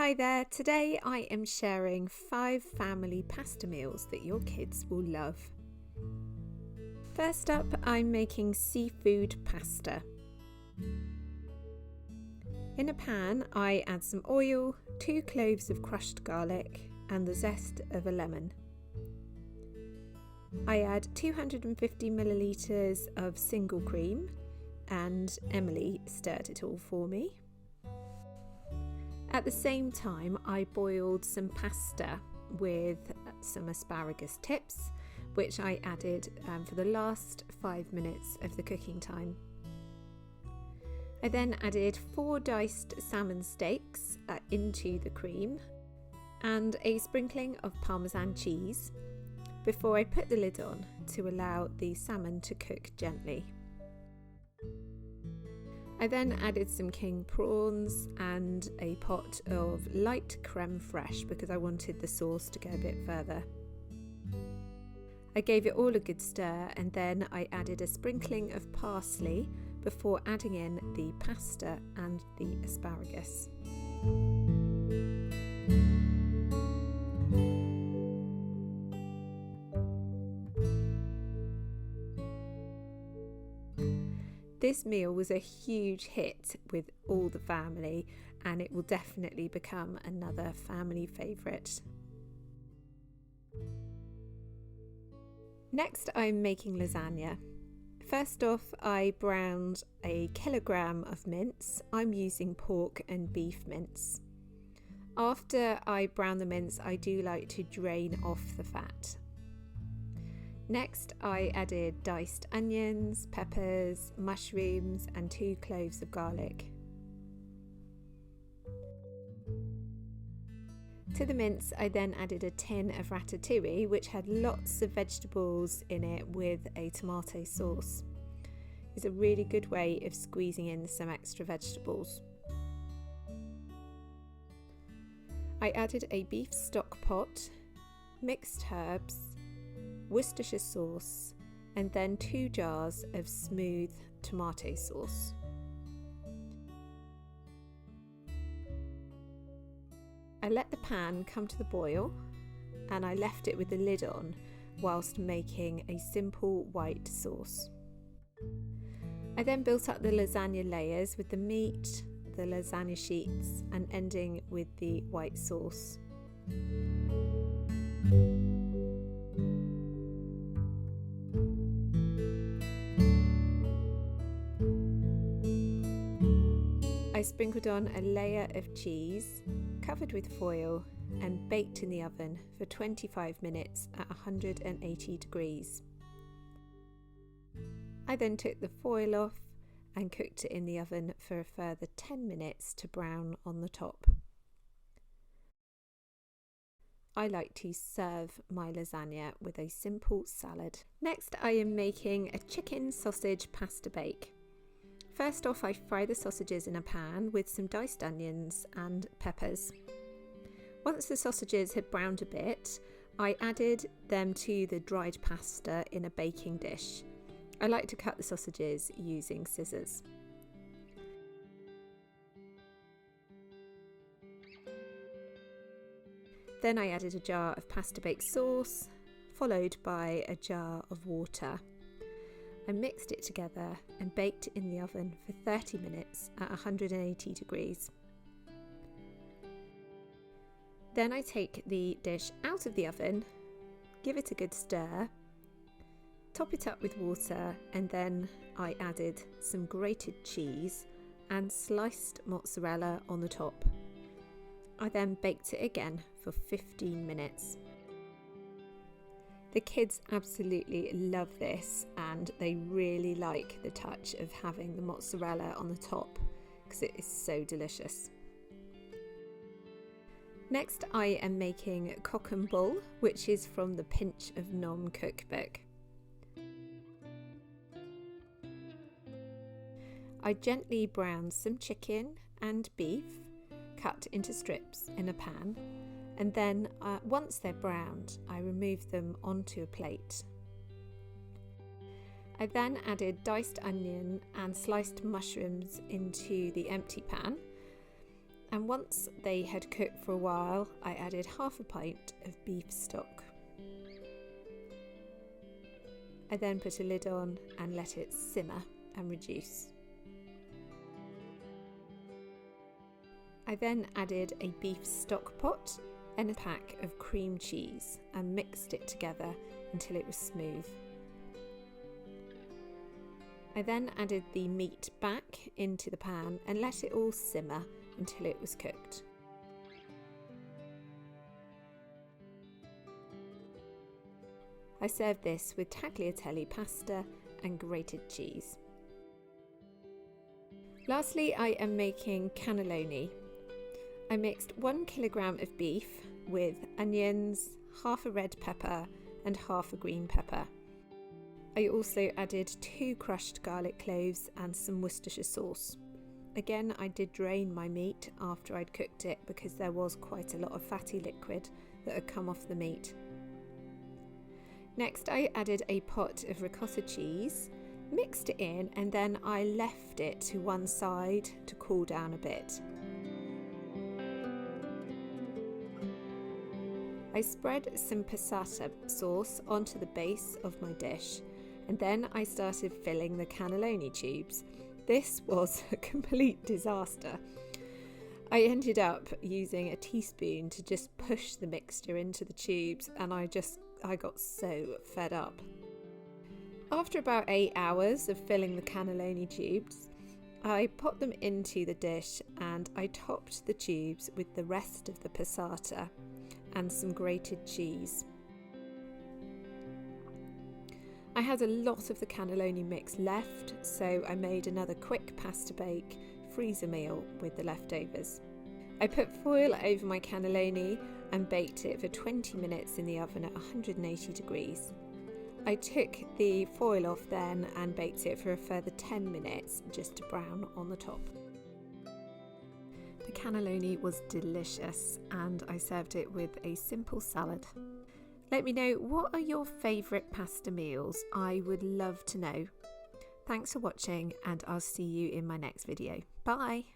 Hi there, today I am sharing 5 family pasta meals that your kids will love. First up, I'm making seafood pasta. In a pan, I add some oil, 2 cloves of crushed garlic and the zest of a lemon. I add 250 millilitres of single cream and Emily stirred it all for me. At the same time, I boiled some pasta with some asparagus tips, which I added for the last 5 minutes of the cooking time. I then added 4 diced salmon steaks into the cream and a sprinkling of Parmesan cheese before I put the lid on to allow the salmon to cook gently. I then added some king prawns and a pot of light creme fraiche because I wanted the sauce to go a bit further. I gave it all a good stir and then I added a sprinkling of parsley before adding in the pasta and the asparagus. This meal was a huge hit with all the family and it will definitely become another family favourite. Next, I'm making lasagna. First off, I browned a kilogram of mince. I'm using pork and beef mince. After I brown the mince, I do like to drain off the fat. Next, I added diced onions, peppers, mushrooms and 2 cloves of garlic. To the mince, I then added a tin of ratatouille, which had lots of vegetables in it with a tomato sauce. It's a really good way of squeezing in some extra vegetables. I added a beef stock pot, mixed herbs, Worcestershire sauce and then 2 jars of smooth tomato sauce. I let the pan come to the boil and I left it with the lid on whilst making a simple white sauce. I then built up the lasagna layers with the meat, the lasagna sheets and ending with the white sauce. I sprinkled on a layer of cheese, covered with foil and baked in the oven for 25 minutes at 180 degrees. I then took the foil off and cooked it in the oven for a further 10 minutes to brown on the top. I like to serve my lasagna with a simple salad. Next, I am making a chicken sausage pasta bake. First off, I fry the sausages in a pan with some diced onions and peppers. Once the sausages had browned a bit, I added them to the dried pasta in a baking dish. I like to cut the sausages using scissors. Then I added a jar of pasta bake sauce, followed by a jar of water. I mixed it together and baked in the oven for 30 minutes at 180 degrees. Then I take the dish out of the oven, give it a good stir, top it up with water and then I added some grated cheese and sliced mozzarella on the top. I then baked it again for 15 minutes. The kids absolutely love this and they really like the touch of having the mozzarella on the top because it is so delicious. Next, I am making cock and bull, which is from the Pinch of Nom cookbook. I gently browned some chicken and beef cut into strips in a pan. And then once they're browned, I remove them onto a plate. I then added diced onion and sliced mushrooms into the empty pan And once they had cooked for a while, I added half a pint of beef stock. I then put a lid on and let it simmer and reduce. I then added a beef stock pot and a pack of cream cheese and mixed it together until it was smooth. I then added the meat back into the pan and let it all simmer until it was cooked. I served this with tagliatelle pasta and grated cheese. Lastly, I am making cannelloni. I mixed 1 kilogram of beef with onions, half a red pepper and half a green pepper. I also added 2 crushed garlic cloves and some Worcestershire sauce. Again, I did drain my meat after I'd cooked it because there was quite a lot of fatty liquid that had come off the meat. Next, I added a pot of ricotta cheese, mixed it in, and then I left it to one side to cool down a bit. I spread some passata sauce onto the base of my dish, and then I started filling the cannelloni tubes. This was a complete disaster. I ended up using a teaspoon to just push the mixture into the tubes, and I got so fed up. After about 8 hours of filling the cannelloni tubes, I popped them into the dish and I topped the tubes with the rest of the passata and some grated cheese. I had a lot of the cannelloni mix left, so I made another quick pasta bake freezer meal with the leftovers. I put foil over my cannelloni and baked it for 20 minutes in the oven at 180 degrees. I took the foil off then and baked it for a further 10 minutes just to brown on the top. The cannelloni was delicious and I served it with a simple salad. Let me know, what are your favourite pasta meals? I would love to know. Thanks for watching and I'll see you in my next video. Bye!